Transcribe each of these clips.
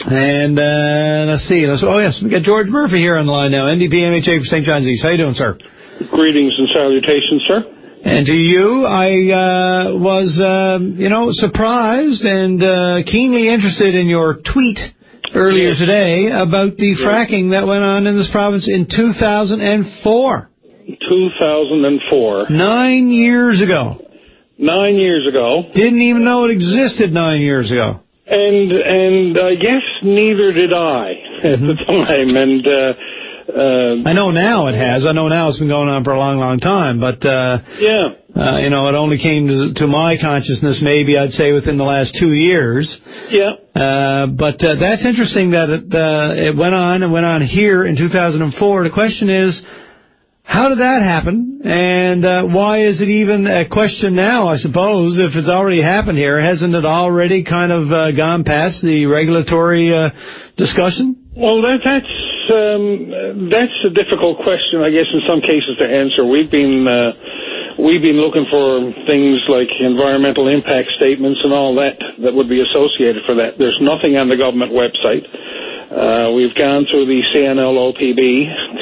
And let's see. Oh, yes, we got George Murphy here on the line now, NDP MHA for St. John's East. How you doing, sir? Greetings and salutations, sir. And to you, I was, surprised and keenly interested in your tweet earlier today about the fracking that went on in this province in 2004. 2004. 9 years ago. 9 years ago. Didn't even know it existed 9 years ago. And I guess neither did I at the time. And I know now it has. I know now it's been going on for a long, long time. But it only came to my consciousness maybe I'd say within the last 2 years. Yeah. But that's interesting that it went on here in 2004. The question is, how did that happen, and why is it even a question now, I suppose, if it's already happened here? Hasn't it already kind of gone past the regulatory discussion? Well, that's a difficult question, I guess, in some cases to answer. We've been looking for things like environmental impact statements and all that would be associated for that. There's nothing on the government website. We've gone through the CNLOPB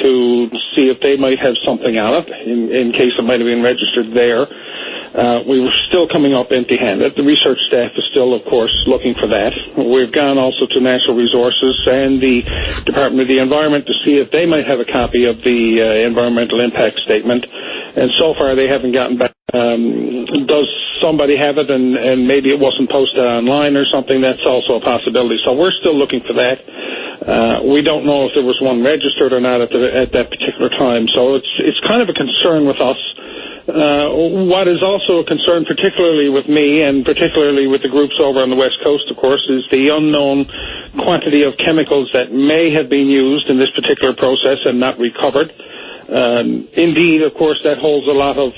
to see if they might have something on it, in case it might have been registered there. We were still coming up empty-handed. The research staff is still, of course, looking for that. We've gone also to Natural Resources and the Department of the Environment to see if they might have a copy of the environmental impact statement, and so far they haven't gotten back. Does somebody have it and maybe it wasn't posted online or something? That's also a possibility. So we're still looking for that. We don't know if there was one registered or not at that particular time. So it's kind of a concern with us. What is also a concern, particularly with me and particularly with the groups over on the West Coast, of course, is the unknown quantity of chemicals that may have been used in this particular process and not recovered. Indeed, of course, that holds a lot of,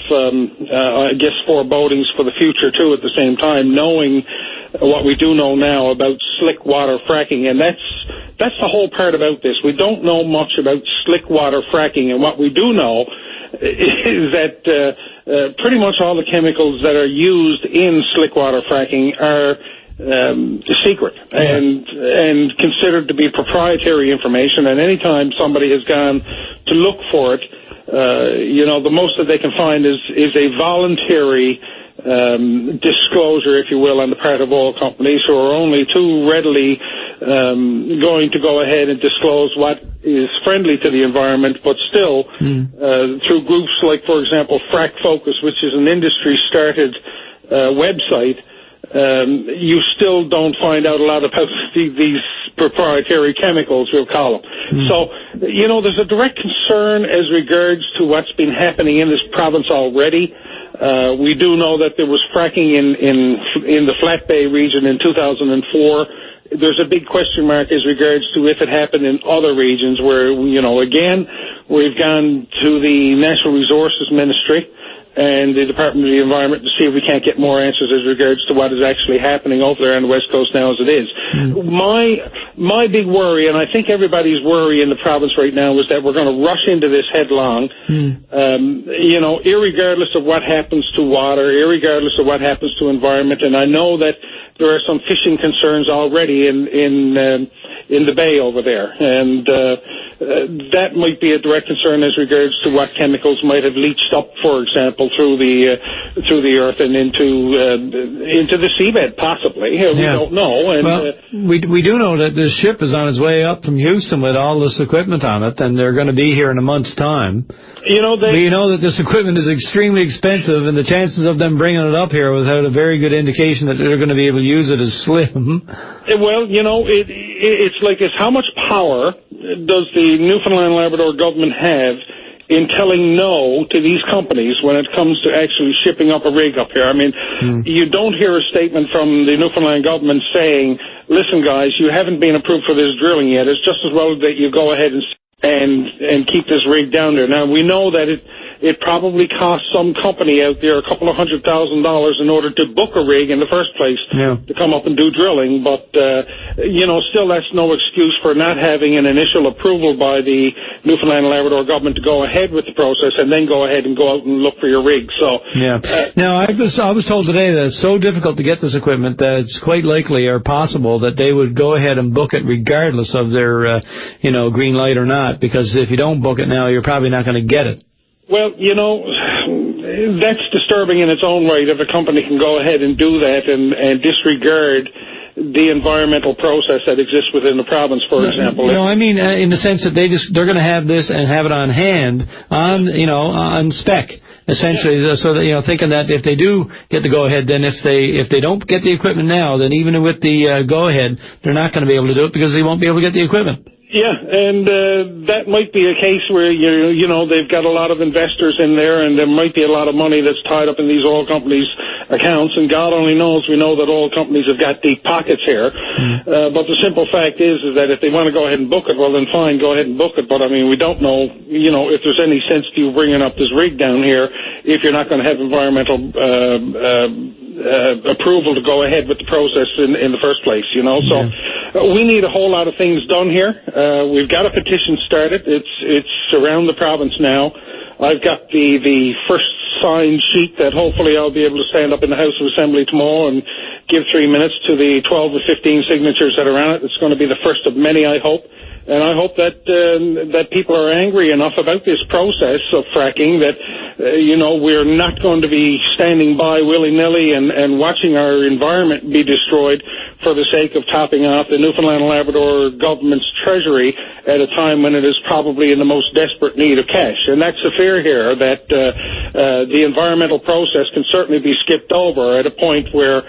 forebodings for the future, too, at the same time, knowing what we do know now about slick water fracking. And that's the whole part about this. We don't know much about slick water fracking, and what we do know is that pretty much all the chemicals that are used in slick water fracking are secret and considered to be proprietary information. And anytime somebody has gone to look for it, the most that they can find is a voluntary disclosure, if you will, on the part of oil companies who are only too readily going to go ahead and disclose what is friendly to the environment, but still through groups like, for example, Frack Focus, which is an industry-started website. You still don't find out a lot about these proprietary chemicals, we'll call them. So, there's a direct concern as regards to what's been happening in this province already. We do know that there was fracking in the Flat Bay region in 2004. There's a big question mark as regards to if it happened in other regions where, again, we've gone to the Natural Resources Ministry and the Department of the Environment to see if we can't get more answers as regards to what is actually happening over there on the West Coast now as it is. My big worry, and I think everybody's worry in the province right now, is that we're going to rush into this headlong, irregardless of what happens to water, irregardless of what happens to environment. And I know that there are some fishing concerns already in the bay over there, and that might be a direct concern as regards to what chemicals might have leached up, for example, through the earth and into the seabed, possibly. We don't know. And, we do know that this ship is on its way up from Houston with all this equipment on it, and they're going to be here in a month's time. We know that this equipment is extremely expensive, and the chances of them bringing it up here without a very good indication that they're going to be able to use it is slim. Well, it's like this. How much power does the Newfoundland and Labrador government have in telling no to these companies when it comes to actually shipping up a rig up here? I mean, you don't hear a statement from the Newfoundland government saying, listen, guys, you haven't been approved for this drilling yet. It's just as well that you go ahead and keep this rig down there. Now, we know that it probably costs some company out there a couple of $100,000 in order to book a rig in the first place to come up and do drilling. But, still that's no excuse for not having an initial approval by the Newfoundland and Labrador government to go ahead with the process and then go ahead and go out and look for your rig. So, now, I was told today that it's so difficult to get this equipment that it's quite likely or possible that they would go ahead and book it regardless of their, green light or not, because if you don't book it now, you're probably not going to get it. Well, that's disturbing in its own right if a company can go ahead and do that and disregard the environmental process that exists within the province, for example. No, I mean in the sense that they're going to have this and have it on hand on spec. Essentially, so that, thinking that if they do get the go-ahead, then if they don't get the equipment now, then even with the go-ahead, they're not going to be able to do it because they won't be able to get the equipment. Yeah, and that might be a case where, they've got a lot of investors in there, and there might be a lot of money that's tied up in these oil companies' accounts, and God only knows, we know that oil companies have got deep pockets here. But the simple fact is that if they want to go ahead and book it, well, then fine, go ahead and book it. But, I mean, we don't know, if there's any sense to you bringing up this rig down here if you're not going to have environmental approval to go ahead with the process in the first place, So we need a whole lot of things done here. We've got a petition started. It's around the province now. I've got the first signed sheet that hopefully I'll be able to stand up in the House of Assembly tomorrow and give 3 minutes to the 12 or 15 signatures that are on it. It's going to be the first of many, I hope. And I hope that people are angry enough about this process of fracking that, we're not going to be standing by willy-nilly and watching our environment be destroyed for the sake of topping off the Newfoundland and Labrador government's treasury at a time when it is probably in the most desperate need of cash. And that's the fear here, that the environmental process can certainly be skipped over at a point where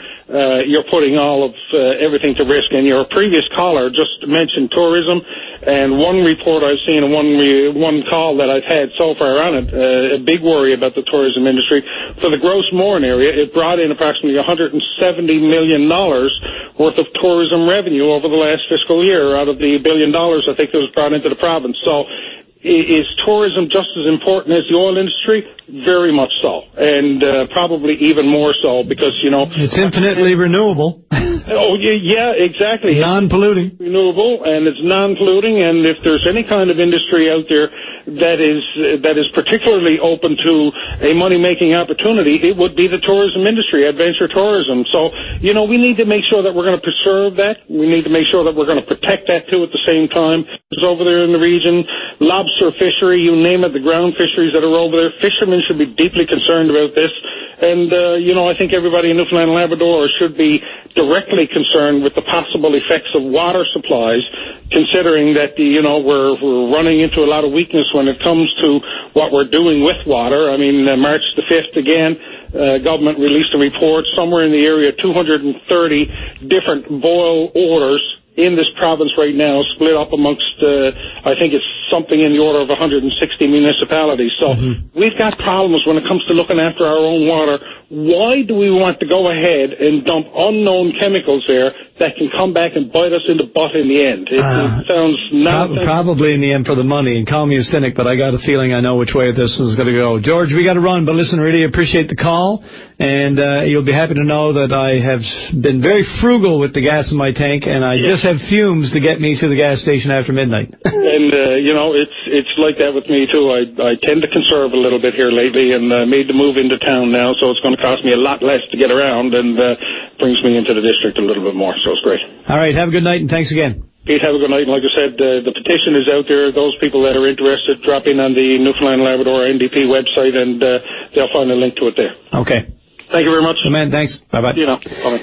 you're putting all of everything to risk. And your previous caller just mentioned tourism, and one report I've seen and one call that I've had so far on it, a big worry about the tourism industry. For the Gross Morin area, it brought in approximately $170 million worth of tourism revenue over the last fiscal year out of the $1 billion I think that was brought into the province. So is tourism just as important as the oil industry? Very much so, and probably even more so because, it's infinitely renewable. Oh, yeah, exactly. Non-polluting. Renewable, and it's non-polluting, and if there's any kind of industry out there that is particularly open to a money-making opportunity, it would be the tourism industry, adventure tourism. So, we need to make sure that we're going to preserve that. We need to make sure that we're going to protect that, too, at the same time. It's over there in the region, lobster fishery, you name it, the ground fisheries that are over there, fishermen should be deeply concerned about this. And, I think everybody in Newfoundland and Labrador should be directly concerned with the possible effects of water supplies, considering that, we're running into a lot of weakness when it comes to what we're doing with water. I mean, March the 5th, again, government released a report somewhere in the area of 230 different boil orders in this province right now, split up amongst, I think it's something in the order of 160 municipalities. So we've got problems when it comes to looking after our own water. Why do we want to go ahead and dump unknown chemicals there that can come back and bite us in the butt in the end? It sounds nonsense. Probably in the end for the money, and call me a cynic, but I got a feeling I know which way this is going to go. George, we got to run, but listen, really appreciate the call, and you'll be happy to know that I have been very frugal with the gas in my tank, and I just have fumes to get me to the gas station after midnight. And, it's like that with me, too. I tend to conserve a little bit here lately, and made the move into town now, so it's going to cost me a lot less to get around, and brings me into the district a little bit more, so it's great. All right, have a good night, and thanks again. Pete, have a good night. And like I said, the petition is out there. Those people that are interested, drop in on the Newfoundland and Labrador NDP website, and they'll find a link to it there. Okay. Thank you very much. Man, thanks. Bye-bye. Bye-bye.